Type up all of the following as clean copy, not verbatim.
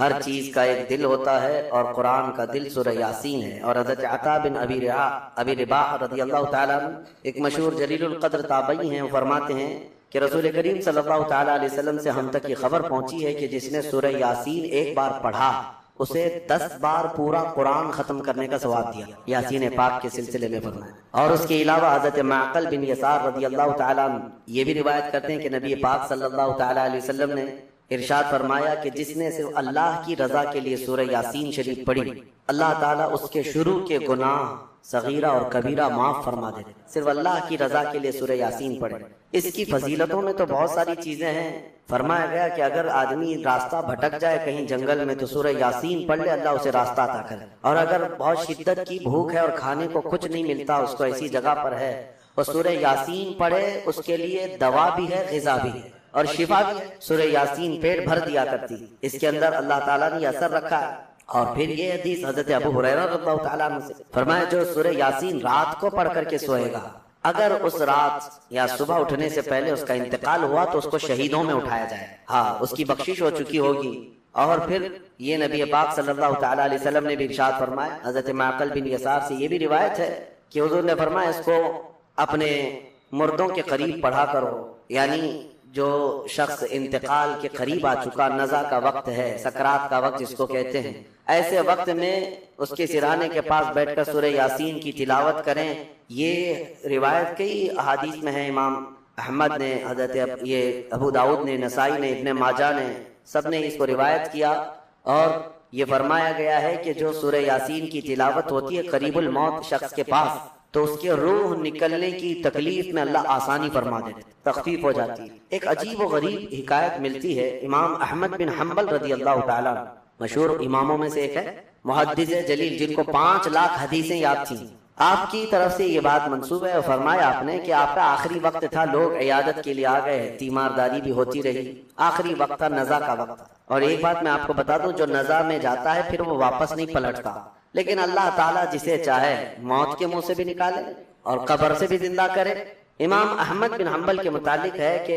ہر چیز کا ایک دل ہوتا ہے اور قرآن کا دل سورہ یاسین ہے۔ اور حضرت عطا بن ابی رباح رضی اللہ تعالیٰ عنہ ایک مشہور جلیل القدر تابعی ہیں، وہ فرماتے ہیں کہ رسول کریم صلی اللہ تعالیٰ علیہ وسلم سے ہم تک یہ خبر پہنچی ہے کہ جس نے سورہ یاسین ایک بار پڑھا اسے 10 بار پورا قرآن ختم کرنے کا ثواب دیا، یاسین پاک کے سلسلے میں فرمایا۔ اور اس کے علاوہ حضرت معقل بن یسار رضی اللہ تعالیٰ عنہ یہ بھی روایت کرتے ہیں کہ نبی پاک صلی اللہ تعالیٰ علیہ وسلم نے ارشاد فرمایا کہ جس نے صرف اللہ کی رضا کے لیے سورہ یاسین شریف پڑھی، اللہ تعالیٰ اس کے شروع کے گناہ صغیرہ اور کبیرہ معاف فرما دے۔ صرف اللہ کی رضا کے لیے سورہ یاسین پڑھے۔ اس کی فضیلتوں میں تو بہت ساری چیزیں ہیں۔ فرمایا گیا کہ اگر آدمی راستہ بھٹک جائے کہیں جنگل میں تو سورہ یاسین پڑھ لے، اللہ اسے راستہ عطا کرے۔ اور اگر بہت شدت کی بھوک ہے اور کھانے کو کچھ نہیں ملتا، اس کو ایسی جگہ پر ہے اور سورہ یاسین پڑھے، اس کے لیے دوا بھی ہے، غذا بھی ہے اور شفا بھی ہے۔ سورہ یاسین پیٹ بھر دیا کرتی، اس کے اندر اللہ تعالیٰ نے یہ اثر رکھا ہے۔ اور پھر یہ حدیث حضرت ابو ہریرہ رضی اللہ تعالیٰ عنہ سے فرمایا جو سورہ یاسین رات کو پڑھ کر کے سوئے گا، اگر اس رات یا صبح اٹھنے سے پہلے اس کا انتقال ہوا تو اس کو شہیدوں میں اٹھایا جائے، ہاں اس کی بخشش ہو چکی ہوگی۔ اور پھر یہ نبی پاک صلی اللہ تعالیٰ علیہ وسلم نے بھی ارشاد فرمایا، حضرت معقل بن یسار سے یہ بھی روایت ہے کہ حضور نے فرمایا اس کو اپنے مردوں کے قریب پڑھا کرو، یعنی جو شخص انتقال کے قریب آ چکا، نزع کا وقت ہے، سکرات کا وقت جس کو کہتے ہیں، ایسے وقت میں اس کے سرانے کے پاس بیٹھ کر سورہ یاسین کی تلاوت کریں۔ یہ روایت کئی احادیث میں ہے، امام احمد نے، حضرت یہ ابو داؤد نے، نسائی نے، ابن ماجہ نے، سب نے اس کو روایت کیا۔ اور یہ فرمایا گیا ہے کہ جو سورہ یاسین کی تلاوت ہوتی ہے قریب الموت شخص کے پاس، تو اس کے روح نکلنے کی تکلیف میں اللہ آسانی فرما دیتے، تخفیف ہو جاتی ہے۔ ایک عجیب و غریب حکایت ملتی ہے، امام احمد بن حنبل رضی اللہ تعالیٰ مشہور اماموں میں سے ایک ہے، محدث جلیل جن کو 5 لاکھ حدیثیں یاد تھیں، آپ کی طرف سے یہ بات منسوب ہے۔ فرمایا آپ نے کہ آپ کا آخری وقت تھا، لوگ عیادت کے لیے آ گئے، تیمارداری بھی ہوتی رہی، آخری وقت تھا، نزع کا وقت تھا۔ اور ایک بات میں آپ کو بتا دوں، جو نزع میں جاتا ہے پھر وہ واپس نہیں پلٹتا، لیکن اللہ تعالیٰ جسے چاہے موت کے منہ سے بھی نکالے اور قبر سے بھی زندہ کرے۔ امام احمد بن حنبل کے متعلق ہے کہ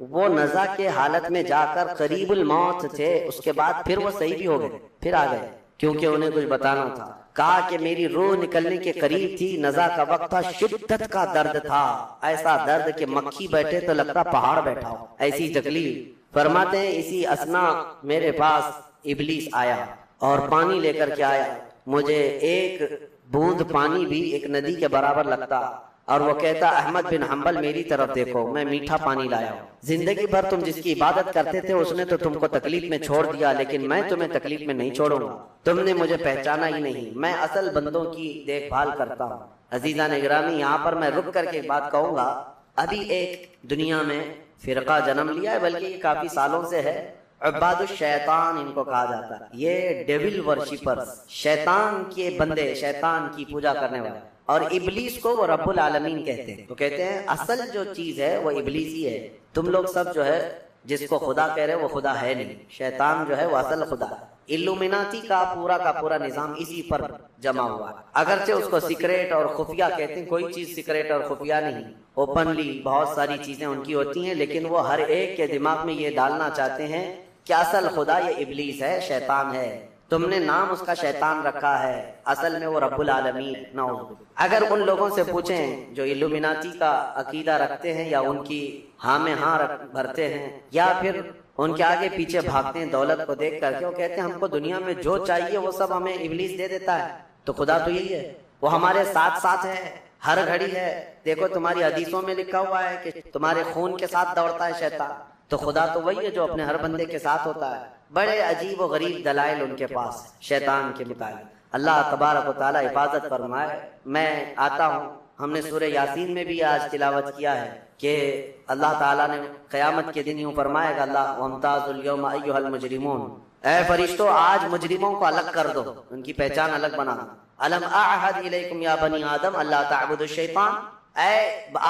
وہ نزع کے حالت میں جا کر قریب الموت تھے، اس کے بعد پھر وہ صحیح بھی ہو گئے، پھر آ گئے، کیونکہ انہیں کچھ بتانا تھا۔ کہا کہ میری روح نکلنے کے قریب تھی، نزع کا وقت تھا، شدت کا درد تھا، ایسا درد کہ مکھی بیٹھے تو لگتا پہاڑ بیٹھا ہو، ایسی تکلیف۔ فرماتے ہیں اسی اثنا میرے پاس ابلیس آیا اور پانی لے کر کے آیا، مجھے ایک بوند پانی بھی ایک ندی کے برابر لگتا، اور وہ کہتا احمد بن حنبل میری طرف دیکھو، میں میٹھا پانی لایا ہوں، زندگی بھر تم جس کی عبادت کرتے تھے اس نے تو تم کو تکلیف میں چھوڑ دیا، لیکن میں تمہیں تکلیف میں نہیں چھوڑوں گا، تم نے مجھے پہچانا ہی نہیں، میں اصل بندوں کی دیکھ بھال کرتا ہوں۔ عزیزان گرامی، یہاں پر میں رک کر کے ایک بات کہوں گا، ابھی ایک دنیا میں فرقہ جنم لیا ہے، بلکہ یہ کافی سالوں سے ہے، عباد الشیطان ان کو کہا جاتا ہے، یہ ڈیول ورشپرز، شیطان کے بندے، شیطان کی پوجا کرنے والے، اور ابلیس کو وہ رب العالمین کہتے ہیں۔ تو کہتے ہیں اصل جو چیز ہے وہ ابلیس ہی ہے، تم لوگ سب جو ہے جس کو خدا کہہ رہے وہ خدا ہے نہیں، شیطان جو ہے وہ اصل خدا ہے۔ الومناتی کا پورا نظام اسی پر جمع ہوا ہے، اگرچہ اس کو سیکریٹ اور خفیہ کہتے ہیں، کوئی چیز سیکریٹ اور خفیہ نہیں، اوپنلی بہت ساری چیزیں ان کی ہوتی ہیں، لیکن وہ ہر ایک کے دماغ میں یہ ڈالنا چاہتے ہیں کہ اصل خدا یہ ابلیس ہے، شیطان ہے، تم نے نام اس کا شیطان رکھا ہے، اصل میں وہ رب العالمین ہے۔ نعوذ باللہ۔ اگر ان لوگوں سے پوچھیں جو الومناتی کا عقیدہ رکھتے ہیں یا ان کی ہاں میں ہاں بھرتے ہیں یا پھر ان کے آگے پیچھے بھاگتے ہیں دولت کو دیکھ کر کے، وہ کہتے ہیں ہم کو دنیا میں جو چاہیے وہ سب ہمیں ابلیس دے دیتا ہے، تو خدا تو یہی ہے، وہ ہمارے ساتھ ساتھ ہے، ہر گھڑی ہے، دیکھو تمہاری حدیثوں میں لکھا ہوا ہے کہ تمہارے خون کے ساتھ دوڑتا ہے شیطان، تو خدا تو وہی ہے جو اپنے ہر بندے کے ساتھ ہوتا ہے۔ بڑے عجیب و غریب دلائل ان کے پاس شیطان کے متعلق۔ اللہ تبارک و تعالی حفاظت فرمائے۔ میں آتا ہوں، ہم نے سورہ یاسین میں بھی آج تلاوت کیا ہے کہ اللہ تعالیٰ نے قیامت کے دن یوں فرمائے گا اللہ وَامْتَازُوا الْيَوْمَ أَيُّهَا الْمُجْرِمُونَ، اے فرشتوں آج مجرموں کو الگ کر دو، ان کی پہچان الگ بنا دو۔ أَلَمْ أَعْهَدْ إِلَيْكُمْ يَا بَنِي آدَمَ أَلَّا تَعْبُدُوا الشَّيْطَانَ، اے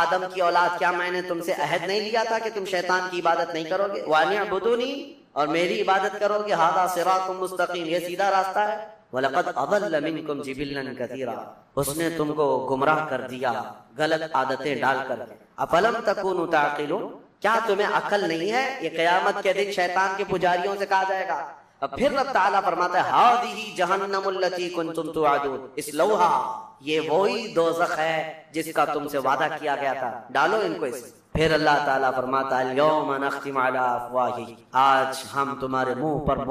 آدم کی اولاد کیا میں نے تم سے عہد نہیں لیا تھا کہ تم شیطان کی عبادت نہیں کرو گے؟ وَأَنِ اعْبُدُونِي، اور میری عبادت کرو گے، هَذَا صِرَاطٌ مُسْتَقِيمٌ، یہ سیدھا راستہ ہے۔ وَلَقَدْ أَضَلَّ مِنْكُمْ جِبِلًّا كَثِيرًا، اس نے تم کو گمراہ کر دیا غلط عادتیں ڈال کر۔ أَفَلَمْ تَكُونُوا تَعْقِلُونَ، کیا تمہیں عقل نہیں ہے؟ یہ قیامت کے دن شیطان کے پجاریوں سے کہا جائے گا اب پھر رب تعالیٰ فرماتا ہے ہذہ جہنم التی کنتم توعدون اصلوہا، یہ وہی دوزخ ہے جس کا تم سے وعدہ کیا گیا تھا، ڈالو ان کو اس۔ پھر اللہ تعالیٰ فرماتا ہے الیوم نختم علی افواہہم، آج ہم تمہارے منہ پر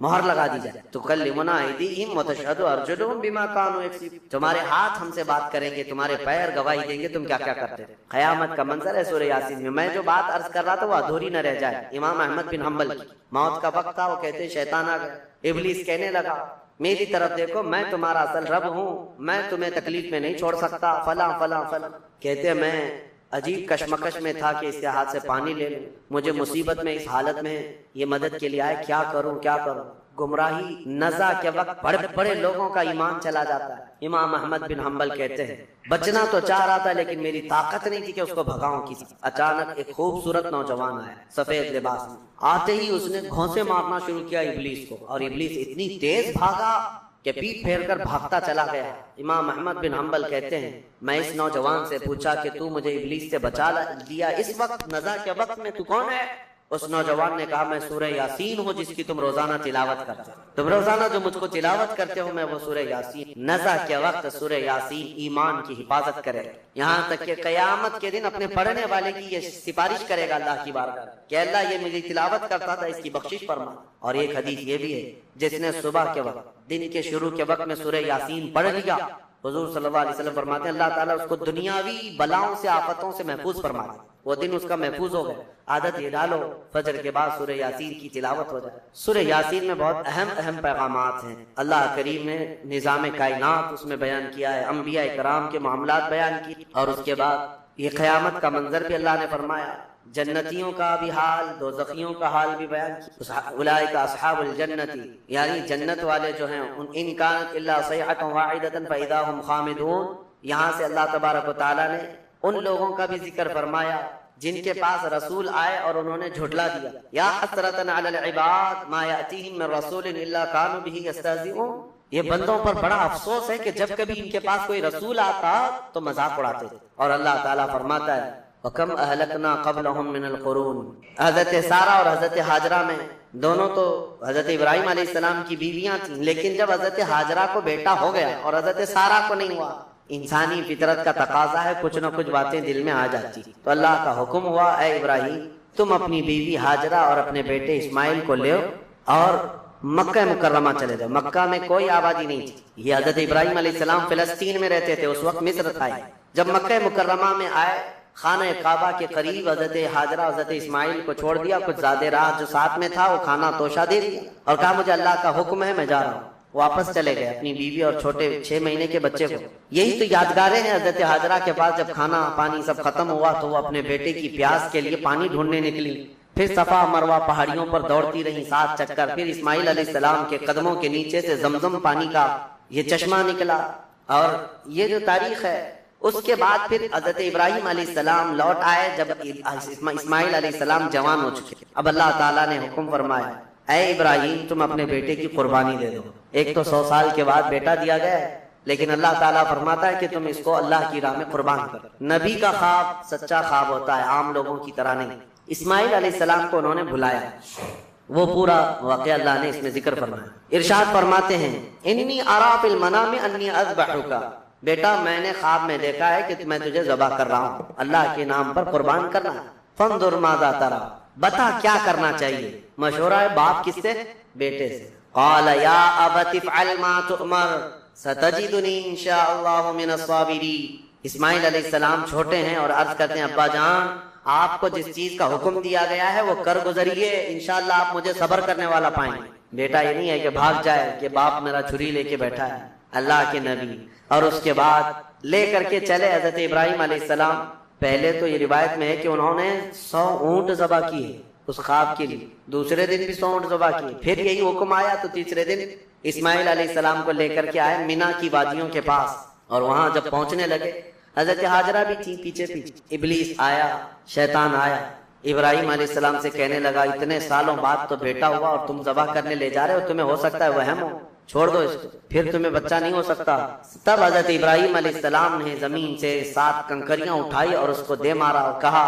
مہر لگا دی جائے، تکلمنا ایدیہم وتشہد ارجلہم بما کانوا یکسبون، تمہارے ہاتھ ہم سے بات کریں گے، تمہارے پیر گواہی دیں گے تم کیا کیا کرتے تھے۔ قیامت کا منظر ہے سورہ یاسین میں جو بات عرض کر رہا تھا وہ ادھوری نہ رہ جائے۔ امام احمد بن حنبل کی موت کا وقت تھا، وہ کہتے شیطان آ گیا، ابلیس کہنے لگا میری طرف دیکھو، میں تمہارا اصل رب ہوں، میں تمہیں تکلیف میں نہیں چھوڑ سکتا، فلاں فلاں فلاں۔ کہتے میں عجیب کشمکش میں تھا کہ اس کے ہاتھ سے پانی لے لوں، مجھے مصیبت میں اس حالت میں یہ مدد کے لیے آئے، کیا کروں کیا کروں۔ گمراہی نزع کے وقت بڑے بڑے لوگوں کا ایمان چلا جاتا ہے۔ امام احمد بن حنبل کہتے ہیں بچنا تو چاہ رہا تھا لیکن میری طاقت نہیں تھی کہ اس کو بھگاؤں کسی۔ اچانک ایک خوبصورت نوجوان آیا سفید لباس میں، آتے ہی اس نے گھونسے مارنا شروع کیا ابلیس کو، اور ابلیس اتنی تیز بھاگا کہ پیٹ پھیر کر بھاگتا چلا گیا۔ امام احمد بن حنبل کہتے ہیں میں اس نوجوان سے پوچھا کہ تو مجھے ابلیس سے بچا لیا اس وقت نزع کے وقت میں، تو کون ہے؟ اس نوجوان نے کہا میں سورہ یاسین ہوں جس کی تم روزانہ تلاوت کرتے ہو، تم روزانہ جو مجھ کو تلاوت کرتے ہو میں وہ سورہ یاسین۔ نزع کے وقت سورہ یاسین ایمان کی حفاظت کرے، یہاں تک کہ قیامت کے دن اپنے پڑھنے والے کی یہ سفارش کرے گا اللہ کی بارگاہ کہ اللہ یہ میری تلاوت کرتا تھا، اس کی بخشش فرما۔ اور ایک حدیث یہ بھی ہے جس نے صبح کے وقت دن کے شروع کے وقت میں سورہ یاسین پڑھ لیا، حضور صلی اللہ علیہ وسلم فرماتے ہیں اللہ تعالیٰ اس کو دنیاوی بلاؤں سے آفتوں سے محفوظ فرما دے، وہ دن اس کا محفوظ ہو گیا۔ عادت یہ ڈالو فجر کے بعد سورہ یاسین کی تلاوت ہو جائے۔ سورہ یاسین میں بہت اہم پیغامات ہیں، اللہ کریم نے نظام کائنات اس میں بیان کیا ہے، انبیاء کرام کے معاملات بیان کی، اور اس کے بعد یہ قیامت کا منظر بھی اللہ نے فرمایا، جنتیوں کا بھی حال، دوزخیوں کا حال بھی بیان کیا۔ اولئک اصحاب الجنت، یعنی جنت والے جو ہیں ان کانت الا صیحۃ واحدۃ فاذا هم خامدون، یہاں سے اللہ تبارک و تعالی نے ان لوگوں کا بھی ذکر فرمایا جن کے پاس رسول آئے اور انہوں نے جھٹلا دیا۔ یا حسرۃ علی العباد ما یاتیہم من رسول الا كانوا به یستہزئون، یہ بندوں پر بڑا افسوس ہے کہ جب کبھی ان کے پاس کوئی رسول آتا تو مذاق اڑاتے تھے۔ اور اللہ تعالیٰ فرماتا ہے وَكَمْ أَهْلَكْنَا قَبْلَهُمْ مِنَ الْقُرُونِ، حضرت سارہ اور حضرت ہاجرہ میں دونوں تو حضرت ابراہیم علیہ السلام کی بیویاں تھیں، لیکن جب حضرت ہاجرہ کو بیٹا ہو گیا اور حضرت سارہ کو نہیں ہوا، انسانی فطرت کا تقاضا ہے کچھ نہ کچھ باتیں دل میں آ جاتی، تو اللہ کا حکم ہوا اے ابراہیم تم اپنی بیوی ہاجرہ اور اپنے بیٹے اسماعیل کو لے اور مکہ مکرمہ چلے جاؤ۔ مکہ میں کوئی آبادی نہیں تھی، یہ حضرت ابراہیم علیہ السلام فلسطین میں رہتے تھے، اس وقت مصر تھا۔ جب مکہ مکرمہ میں آئے خانہ کعبہ کے قریب حضرت ہاجرہ حضرت اسماعیل کو چھوڑ دیا، کچھ زیادہ راہ جو ساتھ میں تھا وہ کھانا توشہ دے دیا اور کہا مجھے اللہ کا حکم ہے میں جا رہا ہوں۔ واپس چلے گئے اپنی بیوی اور چھوٹے 6 مہینے کے بچے کو۔ یہی تو یادگاریں ہیں حضرت ہاجرہ کے پاس، جب کھانا پانی سب ختم ہوا تو وہ اپنے بیٹے کی پیاس کے لیے پانی ڈھونڈنے نکلی، پھر صفا مروہ پہاڑیوں پر دوڑتی رہی 7 چکر، پھر اسماعیل علیہ السلام کے قدموں کے نیچے سے زمزم پانی کا یہ چشمہ نکلا، اور یہ جو تاریخ ہے۔ اس کے بعد پھر حضرت ابراہیم علیہ السلام لوٹ آئے جب اسماعیل علیہ السلام جوان ہو چکے۔ اب اللہ تعالیٰ نے حکم فرمایا اے ابراہیم تم اپنے بیٹے کی قربانی دے دو۔ ایک تو 100 سال کے بعد بیٹا دیا گیا ہے، لیکن اللہ تعالیٰ فرماتا ہے کہ تم اس کو اللہ کی راہ میں قربان کرو۔ نبی کا خواب سچا خواب ہوتا ہے، عام لوگوں کی طرح نہیں۔ اسماعیل علیہ السلام کو انہوں نے بلایا، وہ پورا واقعہ اللہ نے اس میں ذکر فرمایا۔ ارشاد فرماتے ہیں انی ارا فی المنام انی اذبحک، بیٹا میں نے خواب میں دیکھا ہے کہ میں تجھے ذبح کر رہا ہوں، اللہ کے نام پر قربان کرنا۔ فانظر ماذا ترى، بتا کیا کرنا چاہیے۔ مشورہ ہے باپ کس سے؟ بیٹے سے۔ قال یا ابت افعل ما تؤمر ستجدنی ان شاء اللہ من الصابرین۔ اسماعیل علیہ السلام چھوٹے ہیں اور عرض کرتے ہیں ابا جان آپ کو جس چیز کا حکم دیا گیا ہے وہ کر گزریے، انشاءاللہ آپ مجھے صبر کرنے والا پائیں گے۔ بیٹا یہ نہیں ہے کہ بھاگ جائے کہ باپ میرا چھری لے کے بیٹھا ہے، اللہ کے نبی۔ اور اس کے بعد لے کر کے چلے حضرت ابراہیم علیہ السلام۔ پہلے تو یہ روایت میں ہے کہ انہوں نے 100 اونٹ ذبح کیے اس خواب کے لیے، دوسرے دن بھی 100 اونٹ ذبح کیے، پھر یہی حکم آیا تو تیسرے دن اسماعیل علیہ السلام کو لے کر کے آئے مینا کی وادیوں کے پاس، اور وہاں جب پہنچنے لگے حضرت ہاجرہ بھی تھی پیچھے پیچھے۔ ابلیس آیا، شیطان آیا، ابراہیم علیہ السلام سے کہنے لگا اتنے سالوں بعد تو بیٹا ہوا اور تم ذبح کرنے لے جا رہے ہو، تمہیں ہو سکتا ہے وہم ہو، چھوڑ دو اس کو، پھر تمہیں بچہ نہیں ہو سکتا۔ تب حضرت ابراہیم علیہ السلام نے زمین سے 7 کنکریاں اٹھائی اور اس کو دے مارا اور کہا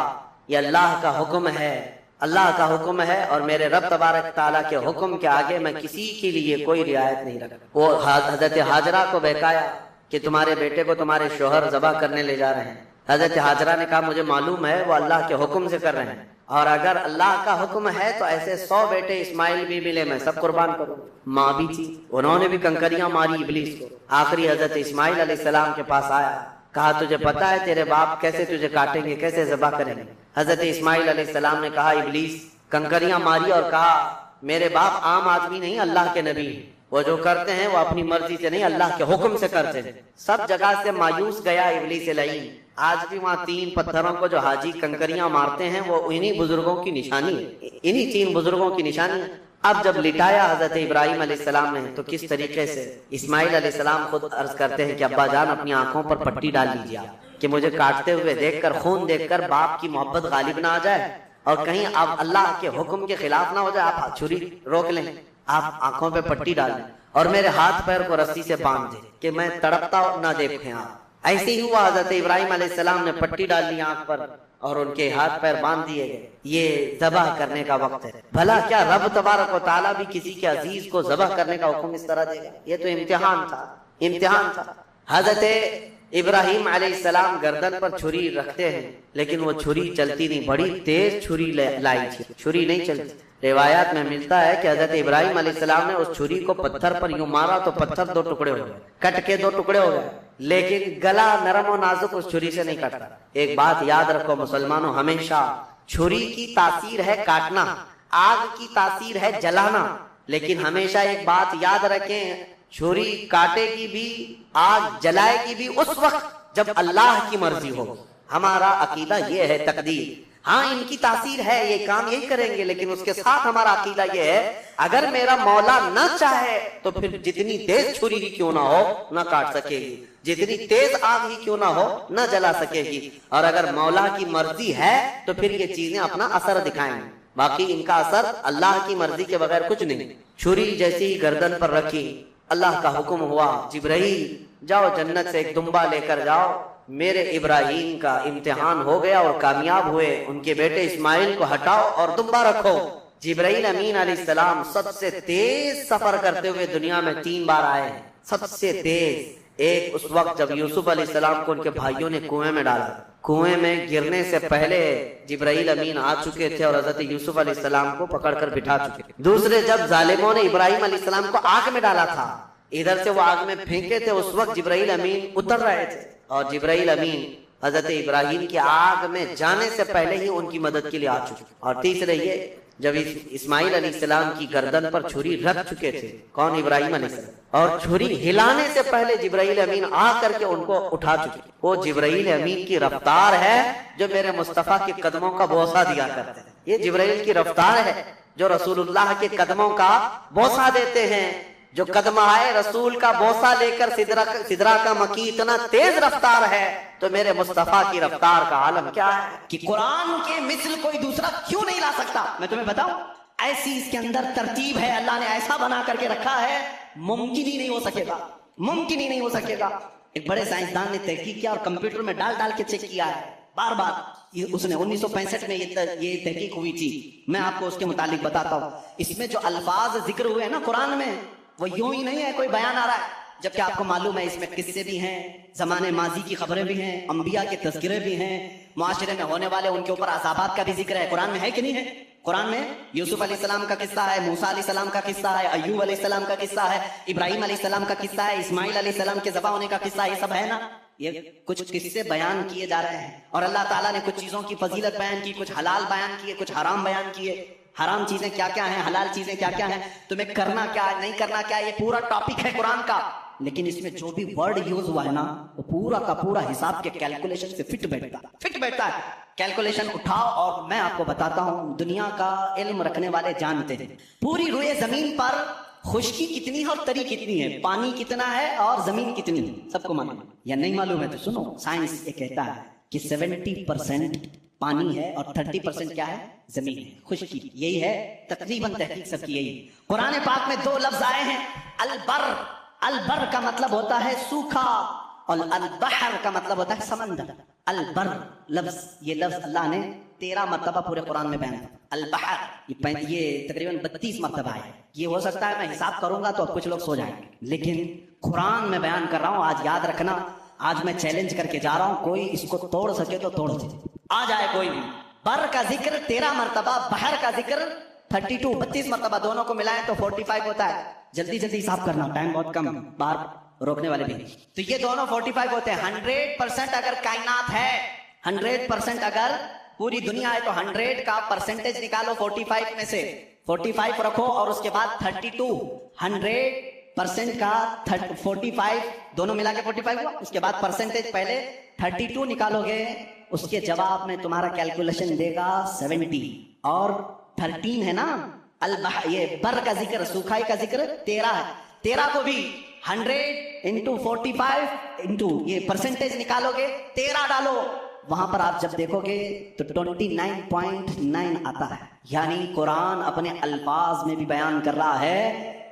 یہ اللہ کا حکم ہے، اللہ کا حکم ہے اور میرے رب تبارک تعالیٰ کے حکم کے آگے میں کسی کے لیے کوئی رعایت نہیں رکھتا۔ وہ حضرت ہاجرہ کو بہکایا کہ تمہارے بیٹے کو تمہارے شوہر ذبح کرنے لے جا رہے ہیں۔ حضرت ہاجرہ نے کہا مجھے معلوم ہے وہ اللہ کے حکم سے کر رہے ہیں، اور اگر اللہ کا حکم ہے تو ایسے 100 بیٹے اسماعیل بھی ملے میں سب قربان کروں۔ ماں بھی تھی، انہوں نے بھی کنکریاں ماری ابلیس کو۔ آخری حضرت اسماعیل علیہ السلام کے پاس آیا، کہا تجھے پتا ہے تیرے باپ کیسے تجھے کاٹیں گے، کیسے ذبح کریں گے؟ حضرت اسماعیل علیہ السلام نے کہا ابلیس، کنکریاں ماری اور کہا میرے باپ عام آدمی نہیں، اللہ کے نبی ہیں، وہ جو کرتے ہیں وہ اپنی مرضی سے نہیں اللہ کے حکم سے کرتے ہیں۔ سب جگہ سے مایوس گیا ابلیس لعین۔ آج بھی وہاں 3 پتھروں کو جو حاجی کنکریاں مارتے ہیں وہ انہی بزرگوں کی نشانی ہے، انہی 3 بزرگوں کی نشانی ہے۔ اب جب لٹایا حضرت ابراہیم علیہ السلام نے تو کس طریقے سے اسماعیل علیہ السلام خود عرض کرتے ہیں کہ ابا جان اپنی آنکھوں پر پٹی ڈال لیجیے کہ مجھے کاٹتے ہوئے دیکھ کر، خون دیکھ کر باپ کی محبت غالب نہ آ جائے اور کہیں اب اللہ کے حکم کے خلاف نہ ہو جائے، آپ چھری روک لیں، آپ آنکھوں پہ پٹی ڈال دیں اور میرے ہاتھ پیر کو رسی سے باندھ دیں کہ میں تڑپتا نہ دیکھیں آپ۔ ایسے ہی ہوا، حضرت ابراہیم علیہ السلام نے پٹی ڈال لی آنکھ پر اور ان کے ہاتھ پیر باندھ دیے گئے۔ یہ ذبح کرنے کا وقت ہے۔ بھلا کیا رب تبارک و تعالیٰ بھی کسی کے عزیز کو ذبح کرنے کا حکم اس طرح دے گا؟ یہ تو امتحان تھا، امتحان تھا۔ حضرت ابراہیم علیہ السلام گردن پر چھری رکھتے ہیں لیکن وہ چھری چلتی نہیں، بڑی تیز چھری لائی تھی، چھری نہیں چلتی۔ روایات میں ملتا ہے کہ حضرت ابراہیم علیہ السلام نے اس چھری کو پتھر پر یوں مارا تو پتھر 2 ٹکڑے ہو گئے، کٹ کے 2 ٹکڑے ہو گئے، لیکن گلا نرم و نازک اس چھری سے نہیں کٹتا۔ ایک بات یاد رکھو مسلمانوں، ہمیشہ چھری کی تاثیر ہے کاٹنا، آگ کی تاثیر ہے جلانا، لیکن ہمیشہ ایک بات یاد رکھیں، چھری کاٹے گی بھی، آگ جلائے گی بھی اس وقت جب اللہ کی مرضی ہو۔ ہمارا عقیدہ یہ ہے، تقدیر، ہاں ان کی تاثیر ہے، یہ کام یہی کریں گے، لیکن اس کے ساتھ ہمارا عقیدہ یہ ہے اگر میرا مولا نہ چاہے تو پھر جتنی تیز چھری ہی کیوں نہ ہو نہ کاٹ سکے گی، جتنی تیز آگ ہی کیوں نہ ہو نہ جلا سکے گی، اور اگر مولا کی مرضی ہے تو پھر یہ چیزیں اپنا اثر دکھائیں گی، باقی ان کا اثر اللہ کی مرضی کے بغیر کچھ نہیں۔ چھری جیسی ہی گردن پر رکھی، اللہ کا حکم ہوا جبرائیل جاؤ جنت سے ایک دمبا لے کر جاؤ، میرے ابراہیم کا امتحان ہو گیا اور کامیاب ہوئے، ان کے بیٹے اسماعیل کو ہٹاؤ اور دمبا رکھو۔ جبرائیل امین علیہ السلام سب سے تیز سفر کرتے ہوئے دنیا میں 3 بار آئے ہیں، سب سے تیز۔ ایک اس وقت جب یوسف علیہ السلام کو ان کے بھائیوں نے کنویں میں ڈالا، کنویں میں گرنے سے پہلے جبرائیل امین آ چکے تھے اور حضرت یوسف علیہ السلام کو پکڑ کر بٹھا چکے تھے۔ دوسرے جب ظالموں نے ابراہیم علیہ السلام کو آگ میں ڈالا تھا، ادھر سے وہ آگ میں پھینکے تھے، اس وقت جبرائیل امین اتر رہے تھے اور جبرائیل امین حضرت ابراہیم کی آگ میں جانے سے پہلے ہی ان کی مدد کے لیے آ چکے۔ اور تیسرے یہ جب اسماعیل علیہ السلام کی گردن پر چھری رکھ چکے تھے، کون؟ ابراہیم علیہ السلام، اور چھری ہلانے سے پہلے جبرائیل امین آ کر کے ان کو اٹھا چکے۔ وہ جبرائیل امین کی رفتار ہے جو میرے مصطفیٰ کے قدموں کا بوسہ دیا کرتے ہیں، یہ جبرائیل کی رفتار ہے جو رسول اللہ کے قدموں کا بوسہ دیتے ہیں۔ جو قدم آئے رسول کا بوسہ لے کر سدرا کا مکی اتنا تیز رفتار ہے تو میرے مصطفیٰ کی رفتار کا عالم کیا ہے کہ قرآن کے مثل کوئی دوسرا کیوں نہیں لا سکتا۔ میں تمہیں بتاؤں، ایسی اس کے اندر ترتیب ہے، اللہ نے ایسا بنا کر کے رکھا ہے، ممکن ہی نہیں ہو سکے گا، ممکن ہی نہیں ہو سکے گا۔ ایک بڑے سائنسدان نے تحقیق کیا اور کمپیوٹر میں ڈال کے چیک کیا ہے بار بار، اس نے 1965 میں یہ تحقیق ہوئی تھی، میں آپ کو اس کے متعلق بتاتا ہوں۔ اس میں جو الفاظ ذکر ہوئے ہیں نا قرآن میں، وہ یوں ہی نہیں ہے کوئی بیان آ رہا ہے، جبکہ آپ کو معلوم ہے اس میں قصے بھی ہیں، زمانے ماضی کی خبریں بھی ہیں، انبیاء کے تذکرے بھی ہیں، معاشرے میں ہونے والے ان کے اوپر عذابات کا بھی ذکر ہے۔ قرآن میں ہے کہ نہیں ہے؟ قرآن میں یوسف علیہ السلام کا قصہ ہے، موسیٰ علیہ السلام کا قصہ ہے، ایوب علیہ السلام کا قصہ ہے، ابراہیم علیہ السلام کا قصہ ہے، اسماعیل علیہ السلام کے ذبح ہونے کا قصہ، یہ سب ہے نا۔ یہ کچھ قصے بیان کیے جا رہے ہیں اور اللہ تعالیٰ نے کچھ چیزوں کی فضیلت بیان کی، کچھ حلال بیان کیے، کچھ حرام بیان کیے۔ حرام چیزیں کیا کیا ہیں، حلال چیزیں کیا کیا ہیں، تمہیں کرنا کیا ہے، نہیں کرنا کیا ہے، یہ پورا ٹاپک ہے قرآن کا۔ لیکن اس میں جو بھی ورڈ یوز ہوا ہے نا وہ پورا کا پورا حساب کے کیلکولیشن سے فٹ بیٹھتا ہے۔ کیلکولیشن اٹھاؤ اور میں آپ کو بتاتا ہوں، دنیا کا علم رکھنے والے جانتے ہیں پوری روئے زمین پر خشکی کتنی ہے اور تری کتنی ہے، پانی کتنا ہے اور زمین کتنی ہے، سب کو معلوم ہے یا نہیں معلوم ہے؟ تو سنو، سائنس یہ کہتا ہے کہ 70% پانی ہے اور 30% کیا ہے؟ زمین ہے، خشکی۔ یہی ہے تقریباً تحقیق سب کی یہی۔ قرآن پاک میں 2 لفظ آئے ہیں، البر کا مطلب ہوتا ہے سوکھا اور البحر کا مطلب ہوتا ہے سمندر۔ البر لفظ، یہ لفظ اللہ نے 13 مرتبہ پورے قرآن میں بیان کیا. البحر یہ تقریباً 32 مرتبہ ہے. یہ ہو سکتا ہے میں حساب کروں گا تو اب کچھ لوگ سو جائیں گے، لیکن قرآن میں بیان کر رہا ہوں. آج یاد رکھنا، آج میں چیلنج کر کے جا رہا ہوں، کوئی اس کو توڑ سکے تو توڑ دے. آ جائے کوئی بھی. بر کا ذکر 13 مرتبہ، بحر کا ذکر 32 مرتبہ، دونوں کو ملائیں تو 45 ہوتا ہے. جلدی جلدی حساب کرنا، ٹائم بہت کم، باہر روکنے والے بھی. تو یہ دونوں 45 ہوتے ہیں. 100% اگر کائنات ہے، 100% اگر پوری دنیا ہے تو 100 کا پرسنٹیج نکالو 45 میں سے. 45 رکھو اور اس کے بعد 32. 100% کا 45 دونوں ملا کے 45 ہوا. اس کے بعد پرسنٹیج پہلے 32 نکالو گے، اس کے جواب میں تمہارا کیلکولیشن دے گا 70. اور 13 ہے نا یہ بر کا ذکر، سوکھائی کا ذکر 13 ہے. 13 کو بھی 100 انٹو 45 انٹو یہ پرسنٹیج نکالو گے، 13 ڈالو، وہاں پر آپ جب دیکھو گے تو 29.9 آتا ہے. یعنی قرآن اپنے الفاظ میں بھی بیان کر رہا ہے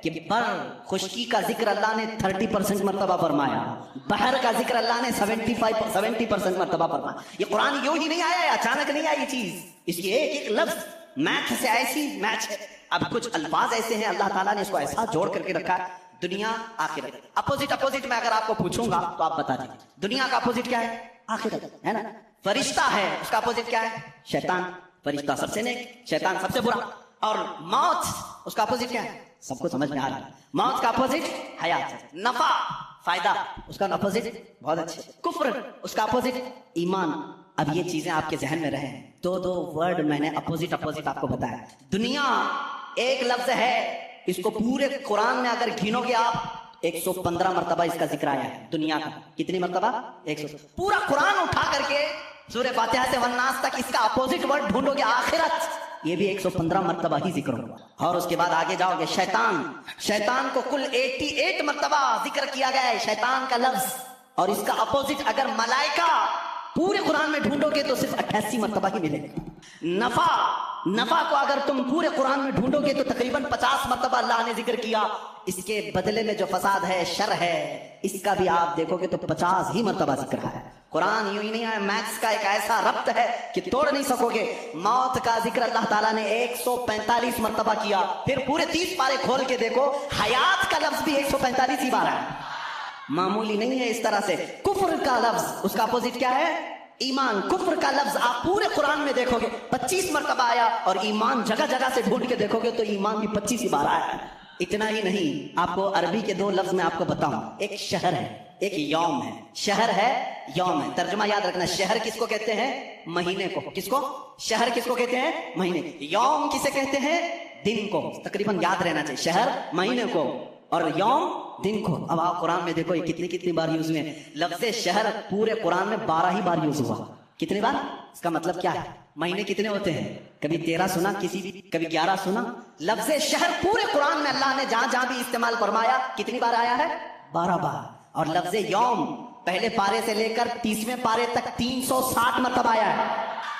کہ بر خشکی کا ذکر اللہ نے 30% مرتبہ فرمایا، بحر کا ذکر اللہ نے 70% مرتبہ فرمایا. یہ قرآن یوں ہی نہیں آیا ہے، اچانک نہیں آئی یہ چیز. اس کی ایک ایک لفظ میتھ سے ایسی میچ ہے. اب کچھ الفاظ ایسے ہیں اللہ تعالیٰ نے اس کو ایسا جوڑ کر کے رکھا ہے. دنیا آخرت، اپوزٹ میں اگر آپ کو پوچھوں گا تو آپ بتا دیں. دنیا کا اپوزٹ کیا ہے؟ آخرت ہے نا. فرشتہ ہے، اس کا اپوزٹ کیا ہے؟ شیطان. فرشتہ سب سے نیک، شیطان سب سے برا. اور موت، اس کا اپوزٹ کیا ہے؟ سب کو سمجھ میں آ رہا ہے. موت کا اپوزٹ حیات ہے. نفع فائدہ، اس کا اپوزٹ بہت اچھے. کفر، اس کا اپوزٹ ایمان. اب یہ چیزیں آپ کے ذہن میں رہیں. دو ورڈ میں نے اپوزٹ آپ کو بتایا. دنیا ایک لفظ ہے، اس کو پورے قرآن میں اگر گنو گے آپ 115 مرتبہ اس کا ذکر آیا ہے. دنیا کا کتنی مرتبہ؟ 100. پورا قرآن اٹھا کر کے سورہ فاتحہ سے والناس تک اس کا اپوزٹ ورڈ ڈھونڈو گے آخرت، یہ بھی 115 مرتبہ ہی ذکر ہوگا. اور اس کے بعد آگے جاؤ گے شیطان کو کل 88 مرتبہ ذکر کیا گیا ہے شیطان کا لفظ. اور اس کا اپوزٹ اگر ملائکہ پورے قرآن میں ڈھونڈو گے تو صرف 88 مرتبہ ہی ملے گا. نفع کو اگر تم پورے قرآن میں ڈھونڈو گے تو تقریباً 50 مرتبہ اللہ نے ذکر کیا. اس کے بدلے میں جو فساد ہے، شر ہے، اس کا بھی آپ دیکھو گے تو 50 ہی مرتبہ ذکر ہے. قرآن یوں ہی نہیں ہے، میتھس کا ایک ایسا ربط ہے کہ توڑ نہیں سکو گے. موت کا ذکر اللہ تعالیٰ نے 145 مرتبہ کیا. پھر پورے 30 پارے کھول کے دیکھو، حیات کا لفظ بھی 145 ہی بار ہے. معمولی نہیں ہے. اس طرح سے کفر کا لفظ، اس کا اپوزٹ کیا ہے؟ ایمان. کفر کا لفظ آپ پورے قرآن میں دیکھو گے 25 مرتبہ آیا. اور ایمان جگہ جگہ سے ڈھونڈ کے دیکھو گے تو ایمان بھی 25 ہی بار آیا. اتنا ہی نہیں، آپ کو عربی کے 2 لفظ میں آپ کو بتاؤں. ایک شہر ہے، ایک یوم ہے. شہر ہے، یوم ہے. ترجمہ یاد رکھنا. شہر کس کو کہتے ہیں؟ مہینے کو. کس کو؟ شہر کس کو کہتے ہیں؟ مہینے. یوم کسے کہتے ہیں؟ دن کو. تقریباً یاد رہنا چاہیے. شہر مہینے کو اور یوم دن کو. اب آپ قرآن میں دیکھو یہ کتنی بار یوز ہوئے. لفظ شہر پورے قرآن میں 12 ہی بار یوز ہوا. کتنی بار؟ اس کا مطلب کیا ہے؟ مہینے کتنے ہوتے ہیں؟ کبھی 13 سنا کسی بھی، کبھی 11 سنا. لفظ شہر پورے قرآن میں اللہ نے جہاں بھی استعمال فرمایا کتنی بار آیا ہے؟ 12 بار. اور لفظ یوم پہلے پارے سے لے کر 30ویں پارے تک 360 مرتبہ آیا ہے.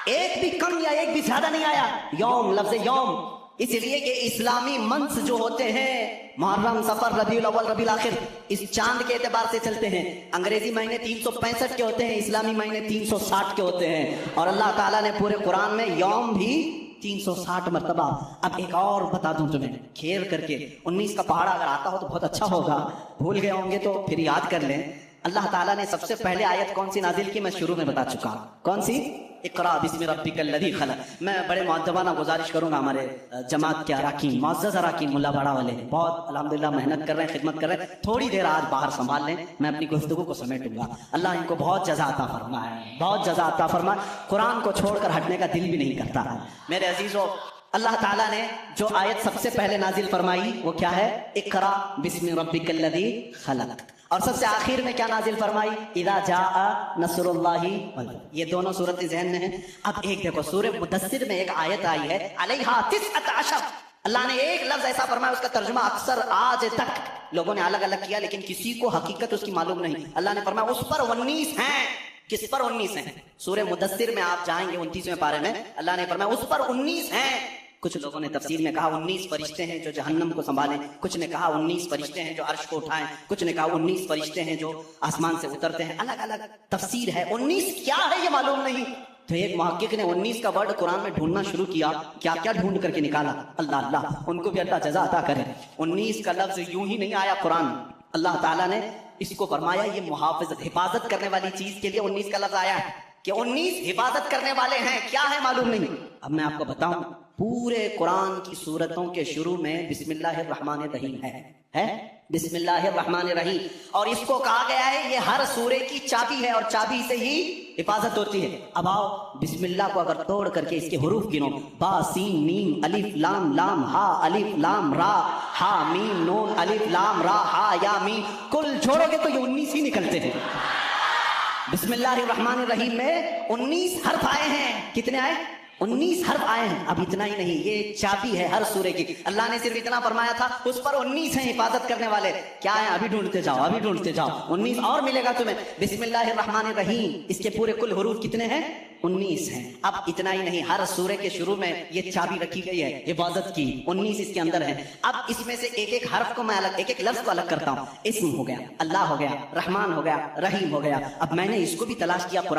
ایک بھی کم یا ایک بھی زیادہ نہیں آیا. یوم، لفظ یوم. اس لیے کہ اسلامی منتھ جو ہوتے ہیں محرم، صفر، ربیع الاول، ربیع الاخر، اس چاند کے اعتبار سے چلتے ہیں. انگریزی مہینے 365 کے ہوتے ہیں، اسلامی مہینے 360 کے ہوتے ہیں. اور اللہ تعالیٰ نے پورے قرآن میں یوم بھی 360 مرتبہ. اب ایک اور بتا دوں تمہیں کھیل کر کے. 19 کا پہاڑا اگر آتا ہو تو بہت اچھا ہوگا، بھول گئے ہوں گے تو پھر یاد کر لیں. اللہ تعالیٰ نے سب سے پہلے آیت کون سی نازل کی؟ میں شروع میں بتا چکا. کون سی؟ اقرا بسم ربک الذی خلق. میں بڑے معدبانہ گزارش کروں گا ہمارے جماعت کے اراکین، معزز اراکین، ملا باڑا والے بہت الحمدللہ محنت کر رہے ہیں، خدمت کر رہے ہیں. تھوڑی دیر آج باہر سنبھال لیں، میں اپنی گفتگو کو سمیٹوں گا. اللہ ان کو بہت جزا عطا فرمائے، بہت جزا عطا فرمائے. قرآن کو چھوڑ کر ہٹنے کا دل بھی نہیں کرتا. میرے عزیزو، اللہ تعالیٰ نے جو آیت سب سے پہلے نازل فرمائی وہ کیا ہے؟ اقرا بسم ربک الذی خلق. اور سب سے آخر میں کیا نازل فرمائی؟ اذا جاء نصر اللہ. یہ دونوں صورت ذہن میں ہیں. اب ایک دیکھو، سورہ مدثر میں ایک آیت آئی ہے علیہا 19. اللہ نے ایک لفظ ایسا فرمایا، اس کا ترجمہ اکثر آج تک لوگوں نے الگ الگ کیا، لیکن کسی کو حقیقت اس کی معلوم نہیں. اللہ نے فرمایا اس پر 19 ہیں. کس پر 19 ہیں؟ سورہ مدثر میں آپ جائیں گے 29ویں پارے میں اللہ نے فرمایا اس پر 19 ہیں. کچھ لوگوں نے تفسیر میں کہا 19 فرشتے ہیں جو جہنم کو سنبھالیں، کچھ نے کہا 19 فرشتے ہیں جو عرش کو اٹھائیں، کچھ نے کہا 19 فرشتے ہیں جو آسمان سے اترتے ہیں. الگ الگ تفسیر ہے. 19 کیا ہے یہ معلوم نہیں. تو ایک محقق نے 19 کا ورڈ قرآن میں ڈھونڈنا شروع کیا. کیا کیا ڈھونڈ کر کے نکالا. اللہ اللہ ان کو بھی اللہ جزا عطا کرے. 19 کا لفظ یوں ہی نہیں آیا قرآن میں. اللہ تعالیٰ نے اس کو فرمایا یہ محافظت، حفاظت کرنے والی چیز کے لیے 19 کا لفظ آیا ہے کہ 19 حفاظت کرنے والے ہیں. کیا ہے معلوم نہیں. اب میں آپ کو بتاؤں، پورے قرآن کی سورتوں کے شروع میں بسم اللہ الرحمن الرحیم ہے بسم اللہ الرحمن الرحیم. اور اس کو کہا گیا ہے یہ ہر سورے کی چابی ہے اور چابی سے ہی حفاظت ہوتی ہے. اب آؤ بسم اللہ کو اگر توڑ کر کے اس کے حروف گنو، با سین میم الف لام لام ہا الف لام را ہا میم نون الف لام را ہا یا میم، کل چھوڑو گے تو یہ 19 ہی نکلتے ہیں. بسم اللہ الرحمن الرحیم میں 19 حرف آئے ہیں. کتنے آئے؟ 19 حرف آئے ہیں. اب اتنا ہی نہیں، یہ چابی ہے ہر سورے کی. اللہ نے صرف اتنا فرمایا تھا، اس پر 19 ہیں حفاظت کرنے والے. کیا ہے؟ ابھی ڈھونڈتے جاؤ، ابھی ڈھونڈتے جاؤ. 19 اور ملے گا تمہیں. بسم اللہ الرحمن الرحیم اس کے پورے کل حروف کتنے ہیں؟ 19 ہیں. اب اتنا ہی نہیں، ہر سورے کے شروع میں یہ چابی رکھی گئی ہے حفاظت کی. 19 اس کے اندر ہے. اب اس میں سے ایک ایک حرف کو میں الگ، ایک ایک لفظ کو الگ کرتا ہوں. اسم ہو گیا، اللہ ہو گیا، رحمان ہو گیا، رحیم ہو گیا. اب میں نے اس کو بھی تلاش کیا قرآن